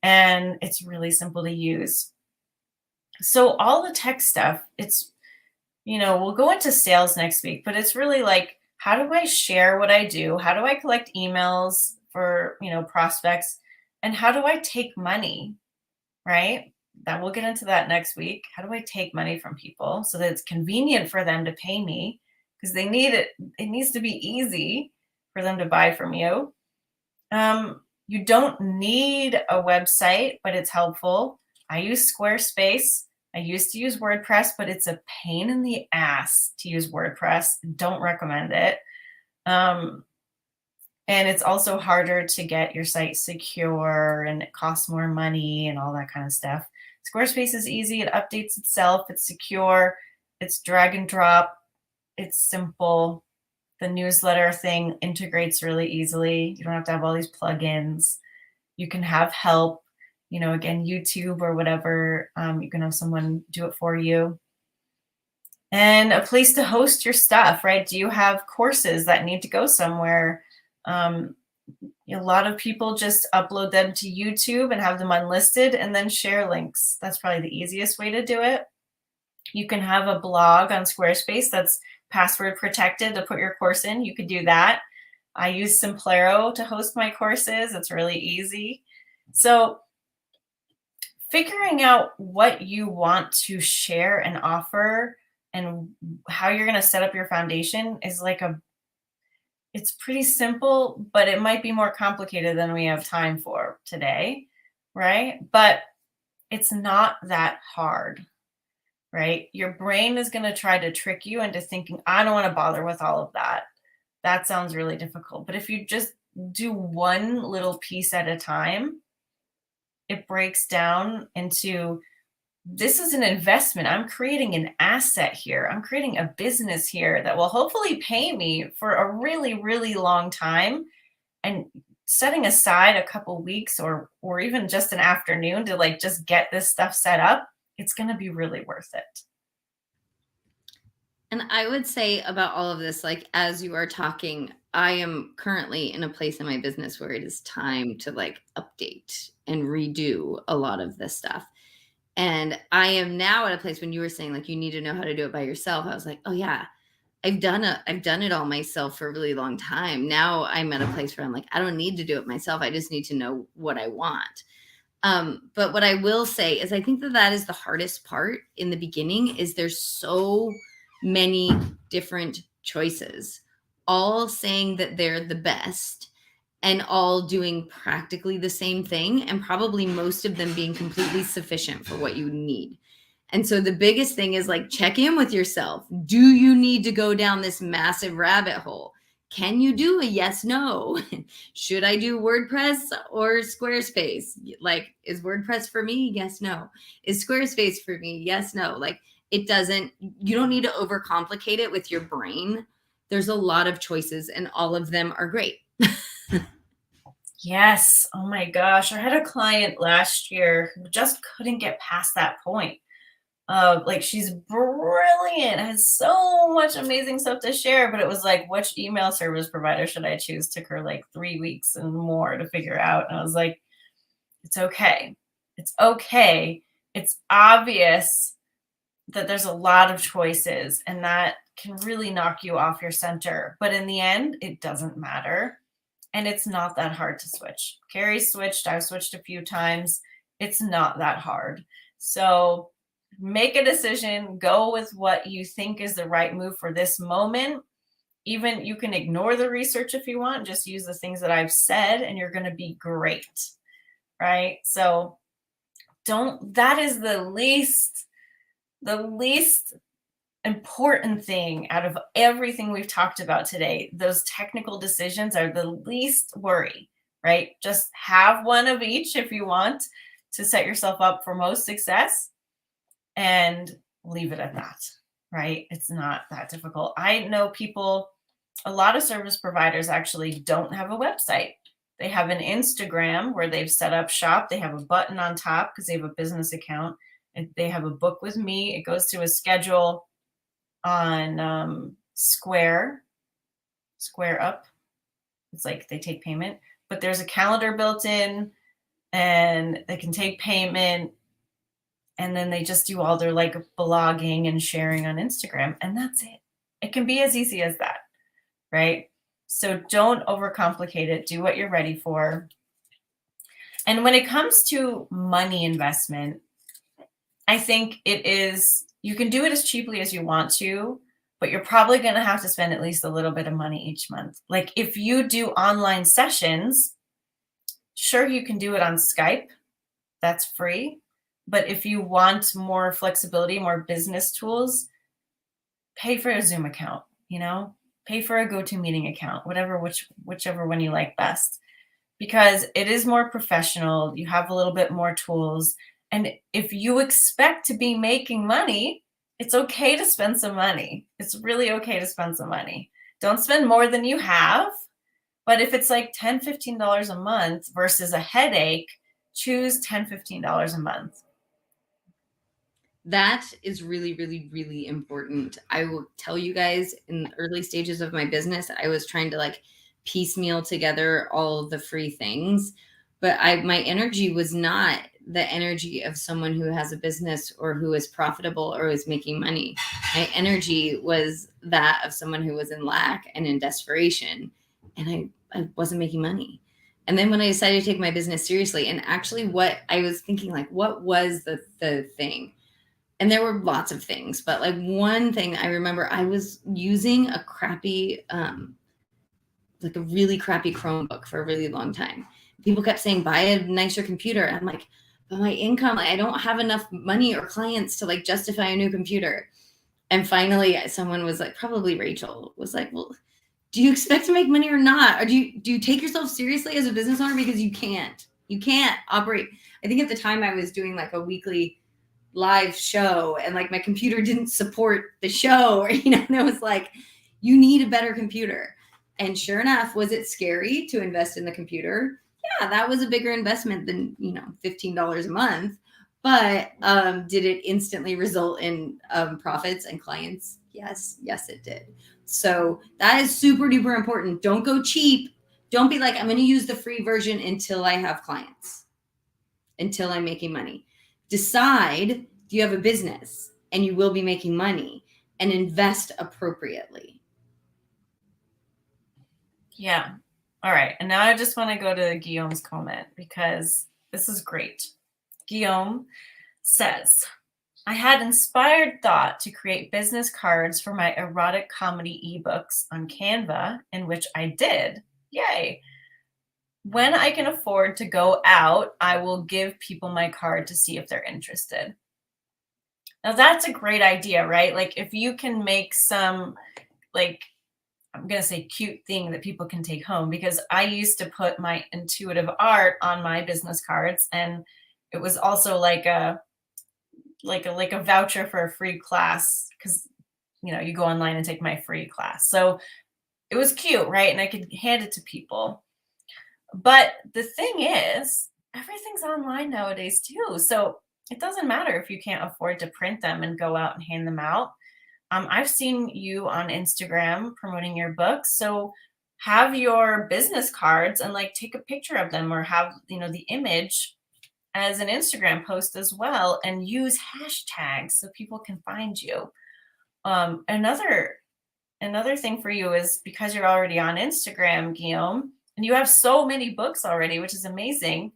And it's really simple to use. So all the tech stuff, we'll go into sales next week, but it's really like, how do I share what I do? How do I collect emails for, prospects? And how do I take money, right? That we'll get into that next week. How do I take money from people so that it's convenient for them to pay me? Because they need it. It needs to be easy for them to buy from you. You don't need a website, but it's helpful. I use Squarespace. I used to use WordPress, but it's a pain in the ass to use WordPress. Don't recommend it. Um, and it's also harder to get your site secure, and it costs more money and all that kind of stuff. Squarespace is easy. It updates itself. It's secure. It's drag and drop. It's simple. The newsletter thing integrates really easily. You don't have to have all these plugins. You can have help, again, YouTube or whatever. You can have someone do it for you. And a place to host your stuff, right? Do you have courses that need to go somewhere? A lot of people just upload them to YouTube and have them unlisted and then share links. That's probably the easiest way to do it. You can have a blog on Squarespace that's password protected to put your course in. You could do that. I use Simplero to host my courses. It's really easy. So figuring out what you want to share and offer and how you're going to set up your foundation is it's pretty simple, but it might be more complicated than we have time for today, right? But it's not that hard, right? Your brain is going to try to trick you into thinking, I don't want to bother with all of that. That sounds really difficult. But if you just do one little piece at a time, it breaks down into, this is an investment. I'm creating an asset here. I'm creating a business here that will hopefully pay me for a really, really long time. And setting aside a couple weeks or even just an afternoon to just get this stuff set up, it's going to be really worth it. And I would say about all of this, as you are talking, I am currently in a place in my business where it is time to update and redo a lot of this stuff. And I am now at a place, when you were saying you need to know how to do it by yourself, I was like, oh yeah, I've done it all myself for a really long time. Now I'm at a place where I'm like, I don't need to do it myself. I just need to know what I want. But what I will say is I think that is the hardest part in the beginning, is there's so many different choices, all saying that they're the best and all doing practically the same thing, and probably most of them being completely sufficient for what you need. And so the biggest thing is check in with yourself. Do you need to go down this massive rabbit hole? Can you do a yes, no? Should I do WordPress or Squarespace? Is WordPress for me? Yes, no. Is Squarespace for me? Yes, no. You don't need to overcomplicate it with your brain. There's a lot of choices and all of them are great. Yes. Oh my gosh. I had a client last year who just couldn't get past that point. She's brilliant, has so much amazing stuff to share, but it was which email service provider should I choose? Took her 3 weeks and more to figure out. And I was like, it's okay. It's okay. It's obvious that there's a lot of choices and that can really knock you off your center. But in the end, it doesn't matter. And it's not that hard to switch. Carrie switched. I've switched a few times. It's not that hard. So make a decision. Go with what you think is the right move for this moment. Even you can ignore the research if you want. Just use the things that I've said and you're going to be great. Right? So that is the least important thing out of everything we've talked about today. Those technical decisions are the least worry, right? Just have one of each if you want to set yourself up for most success, and leave it at that, right? It's not that difficult. I know people, a lot of service providers actually don't have a website. They have an Instagram where they've set up shop. They have a button on top because they have a business account. And they have a book with me. It goes to a schedule on Square Up. It's they take payment, but there's a calendar built in and they can take payment. and then they just do all their like blogging and sharing on Instagram, and that's it. It can be as easy as that, right? So don't overcomplicate it. Do what you're ready for. And when it comes to money investment, I think you can do it as cheaply as you want to, but you're probably going to have to spend at least a little bit of money each month. Like if you do online sessions, sure, you can do it on Skype. That's free. But if you want more flexibility, more business tools, pay for a Zoom account, pay for a GoToMeeting account, whichever one you like best, because it is more professional. You have a little bit more tools. And if you expect to be making money, it's okay to spend some money. It's really okay to spend some money. Don't spend more than you have. But if it's like $10, $15 a month versus a headache, choose $10, $15 a month. That is really, really, really important. I will tell you guys, in the early stages of my business, I was trying to like piecemeal together all of the free things, but my energy was not the energy of someone who has a business or who is profitable or is making money. My energy was that of someone who was in lack and in desperation, and I wasn't making money. And then when I decided to take my business seriously, and actually what I was thinking, like, what was the thing? And there were lots of things, but like one thing I remember, I was using a crappy, like a really crappy Chromebook for a really long time. People kept saying, buy a nicer computer. I'm like, but my income, I don't have enough money or clients to like justify a new computer. And finally someone was like, probably Rachel was like, well, do you expect to make money or not? Or do you take yourself seriously as a business owner? Because you can't operate. I think at the time I was doing like a weekly live show and like my computer didn't support the show, or and it was like, you need a better computer. And sure enough, was it scary to invest in the computer? Yeah, that was a bigger investment than $15 a month. But did it instantly result in profits and clients? Yes, it did. So that is super duper important. Don't go cheap. Don't be like, I'm going to use the free version until I have clients, until I'm making money. Decide, do you have a business and you will be making money, and invest appropriately. Yeah. All right. And now I just want to go to Guillaume's comment because this is great. Guillaume says, I had inspired thought to create business cards for my erotic comedy ebooks on Canva, in which I did. Yay. When I can afford to go out, I will give people my card to see if they're interested. Now that's a great idea, right? Like if you can make some, like, I'm going to say cute thing that people can take home, because I used to put my intuitive art on my business cards, and it was also like a voucher for a free class, because you go online and take my free class. So it was cute, right? And I could hand it to people. But the thing is, everything's online nowadays too. So it doesn't matter if you can't afford to print them and go out and hand them out. I've seen you on Instagram promoting your books. So have your business cards and like take a picture of them, or have, the image as an Instagram post as well, and use hashtags so people can find you. Another thing for you is, because you're already on Instagram, Guillaume, and you have so many books already, which is amazing.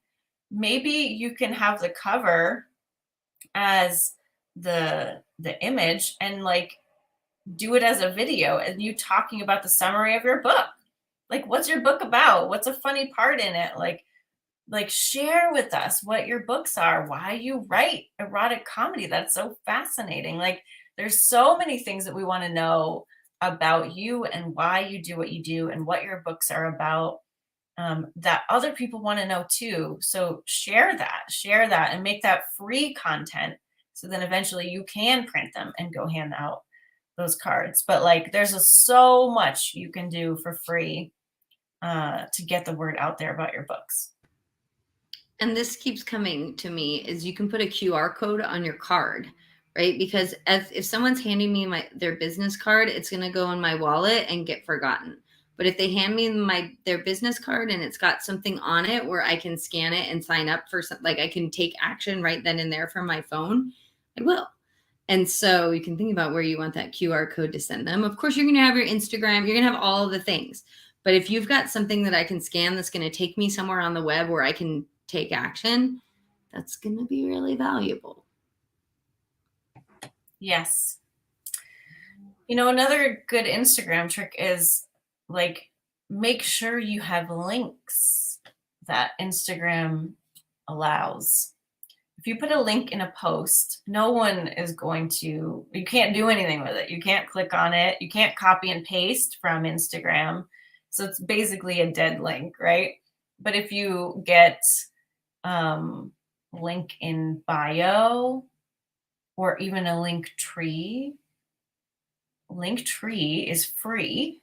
Maybe you can have the cover as the image, and like do it as a video, and you talking about the summary of your book. Like, what's your book about? What's a funny part in it? Like share with us what your books are, why you write erotic comedy. That's so fascinating. Like, there's so many things that we want to know about you and why you do what you do and what your books are about, that other people want to know too. So share that and make that free content, so then eventually you can print them and go hand out those cards. But like, there's so much you can do for free to get the word out there about your books. And this keeps coming to me, is you can put a QR code on your card, right? Because if someone's handing me their business card, it's going to go in my wallet and get forgotten. But if they hand me their business card and it's got something on it where I can scan it and sign up for something, like I can take action right then and there from my phone, I will. And so you can think about where you want that QR code to send them. Of course, you're going to have your Instagram, you're going to have all of the things. But if you've got something that I can scan that's going to take me somewhere on the web where I can take action, that's going to be really valuable. Yes. You know, another good Instagram trick is like make sure you have links that Instagram allows. If you put a link in a post, no one is going to, you can't do anything with it. You can't click on it. You can't copy and paste from Instagram. So it's basically a dead link, right? But if you get link in bio or even a link tree is free.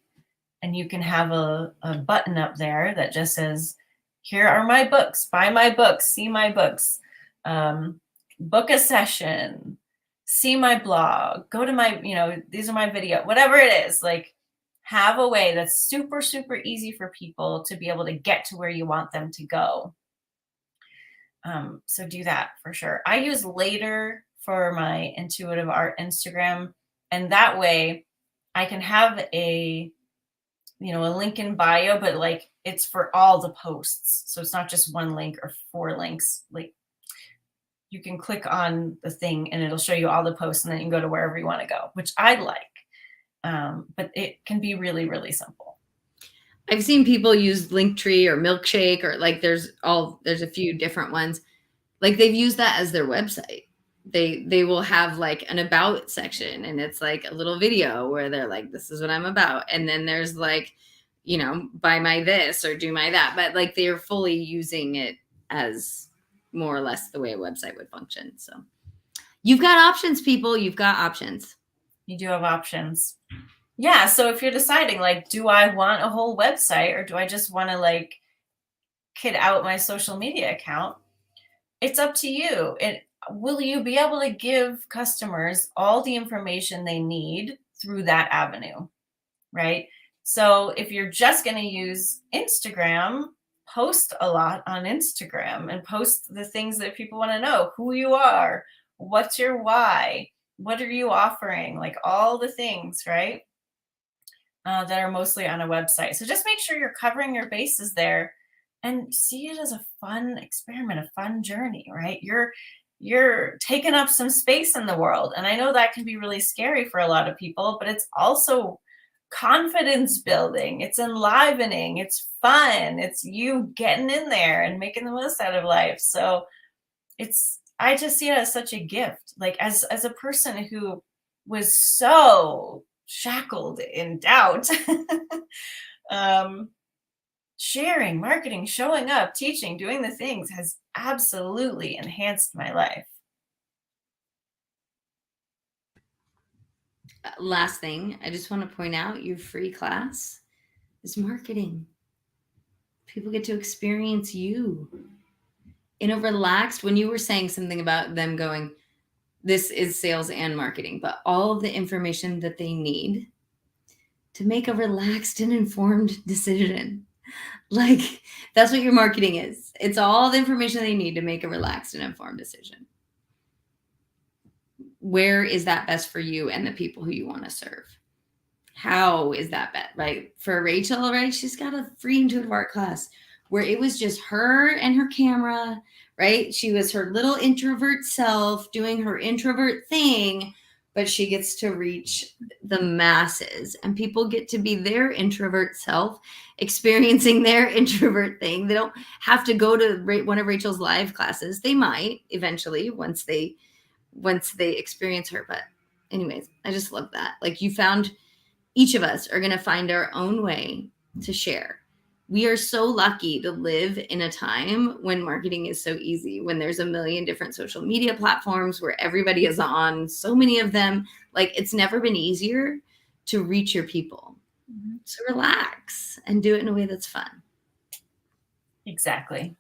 And you can have a button up there that just says, here are my books, buy my books, see my books, book a session, see my blog, go to my, these are my video, whatever it is, like have a way that's super, super easy for people to be able to get to where you want them to go. So do that for sure. I use Later for my intuitive art Instagram. And that way I can have a link in bio, but like it's for all the posts. So it's not just one link or 4 links. Like you can click on the thing and it'll show you all the posts and then you can go to wherever you want to go, which I like. But it can be really, really simple. I've seen people use Linktree or Milkshake or like there's a few different ones. Like they've used that as their website. They will have like an about section and it's like a little video where they're like, this is what I'm about. And then there's like, buy my this or do my that. But like they're fully using it as more or less the way a website would function. So you've got options, people. You've got options. You do have options. Yeah. So if you're deciding like, do I want a whole website or do I just want to like kid out my social media account? It's up to you. Will you be able to give customers all the information they need through that avenue, right? So if you're just going to use Instagram, post a lot on Instagram and post the things that people want to know, who you are, what's your why, what are you offering, like all the things, right? That are mostly on a website. So just make sure you're covering your bases there and see it as a fun experiment, a fun journey, right? You're taking up some space in the world. And I know that can be really scary for a lot of people, but it's also confidence building. It's enlivening. It's fun. It's you getting in there and making the most out of life. So I just see it as such a gift. Like as a person who was so shackled in doubt, sharing, marketing, showing up, teaching, doing the things has absolutely enhanced my life. Last thing, I just want to point out your free class is marketing. People get to experience you in a relaxed, when you were saying something about them going, this is sales and marketing, but all of the information that they need to make a relaxed and informed decision. Like that's what your marketing is. It's all the information they need to make a relaxed and informed decision. Where is that best for you and the people who you want to serve? How is that best? Right? For Rachel, right? She's got a free intuitive art class where it was just her and her camera, right? She was her little introvert self doing her introvert thing, but she gets to reach the masses and people get to be their introvert self experiencing their introvert thing. They don't have to go to one of Rachel's live classes. They might eventually once they experience her. But anyways, I just love that. Like each of us are going to find our own way to share. We are so lucky to live in a time when marketing is so easy, when there's a million different social media platforms where everybody is on so many of them. Like it's never been easier to reach your people. Mm-hmm. So relax and do it in a way that's fun. Exactly.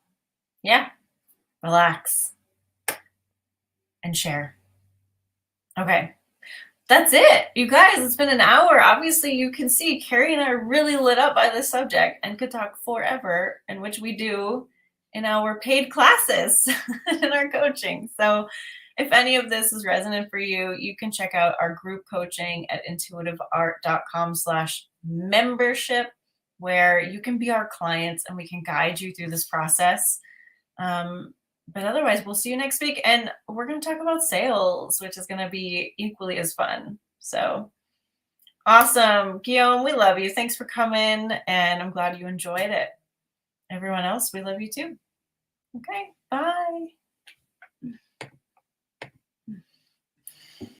Yeah. Relax and share. Okay. that's it. You guys, it's been an hour. Obviously, you can see Carrie and I are really lit up by this subject and could talk forever, and which we do in our paid classes in our coaching. So if any of this is resonant for you, you can check out our group coaching at intuitiveart.com/membership, where you can be our clients and we can guide you through this process. But otherwise, we'll see you next week. And we're going to talk about sales, which is going to be equally as fun. So awesome. Guillaume, we love you. Thanks for coming. And I'm glad you enjoyed it. Everyone else, we love you too. Okay, bye.